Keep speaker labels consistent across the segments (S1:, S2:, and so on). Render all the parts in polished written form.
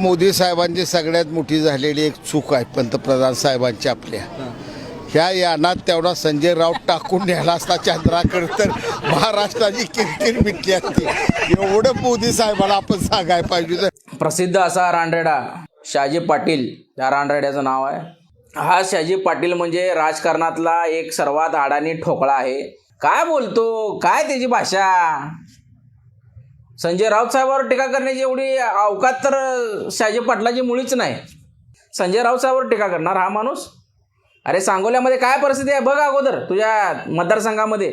S1: मोदी साहेबांची सगळ्यात मोठी झालेली एक चूक आहे पंतप्रधान साहेबांची आपल्या ह्या यानात तेवढा संजय राऊत टाकून न्यायला असता चंद्राकडे तर महाराष्ट्राची किरकिर मिटली असती. एवढं मोदी साहेबांना आपण सांगायला पाहिजे.
S2: प्रसिद्ध असा रानरेडा शहाजी पाटील या रानरेड्याचं नाव आहे. हा शहाजी पाटील म्हणजे राजकारणातला एक सर्वात अडाणी ठोकळा आहे. काय बोलतो, काय त्याची भाषा. संजय राऊत साहेबांवर टीका करण्याची एवढी अवकात तर शहाजी पाटलाची मुळीच नाही. संजय राऊत साहेबांवर टीका करणार हा माणूस. अरे सांगोल्यामध्ये काय परिस्थिती आहे बघ अगोदर. तुझ्या मतदारसंघामध्ये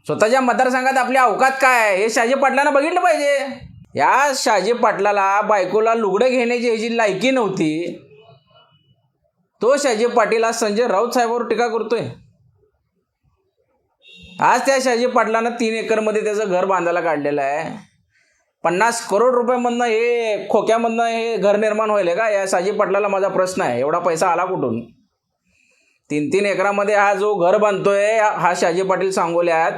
S2: स्वतःच्या मतदारसंघात आपली अवकात काय आहे हे शहाजी पाटलांना बघितलं पाहिजे. या शहाजी पाटलाला बायकोला लुगडं घेण्याची ह्याची लायकी नव्हती. तो शहाजी पाटील आज संजय राऊत साहेबांवर टीका करतोय. आज त्या शहाजी पाटलानं 3 एकरमध्ये त्याचं घर बांधायला काढलेलं आहे. 50 करोड रुपयामधनं हे खोक्यामधनं हे घर निर्माण होईल का. या शहाजी पाटलाला माझा प्रश्न आहे, एवढा पैसा आला कुठून. 3 एकरामध्ये हा जो घर बांधतोय हा शहाजी पाटील सांगोल्यात,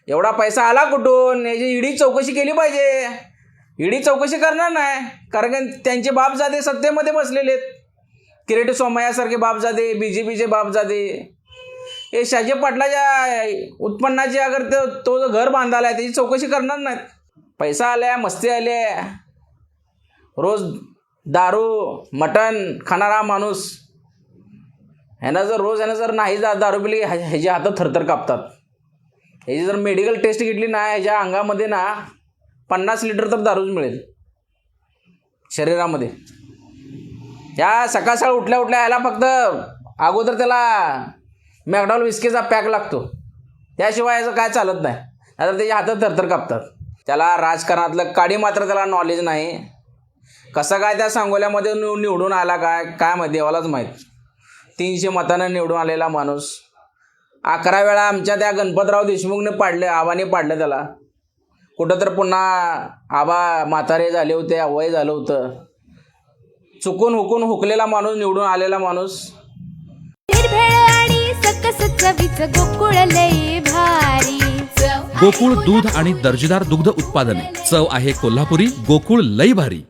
S2: एवढा पैसा आला कुठून. याची ईडी चौकशी केली पाहिजे. ईडी चौकशी करणार नाही, कारण त्यांचे बापजादे सत्तेमध्ये बसलेले आहेत. किरीट सोमय्यासारखे बापजादे, BJPचे बापजादे. हे शहाजी पाटलाच्या उत्पन्नाची अगर तो जो घर बांधायला आहे त्याची चौकशी करणार नाहीत. पैसा आल्या, मस्ती आल्या, रोज दारू मटण खाणारा माणूस. ह्यानं जर नाही दारू पिली ह्याच्या हातात थरथर कापतात. ह्याची जर मेडिकल टेस्ट घेतली ना ह्याच्या अंगामध्ये ना 50 लिटर तर दारूच मिळेल शरीरामध्ये. या सकाळ उठल्या ह्याला फक्त अगोदर त्याला मॅकडॉल विस्कीचा पॅक लागतो, त्याशिवाय याचं काय चालत नाही. आता त्याच्या हातात थरथर कापतात. त्याला राजकारणातलं काडी मात्र त्याला नॉलेज नाही. कसं काय त्या सांगोल्यामध्ये निवडून आला काय माहिती, देवालाच माहीत. 300 मतानं निवडून आलेला माणूस. 11 वेळा आमच्या त्या गणपतराव देशमुखने पाडले, आबाने पाडलं त्याला. कुठं तर पुन्हा आबा म्हातारे झाले होते, वय झालं होतं. चुकून हुकलेला माणूस, निवडून आलेला माणूस.
S3: गोकुळ दूध आणि दर्जेदार दुग्ध उत्पादने. चव आहे कोल्हापुरी. गोकुळ लई भारी.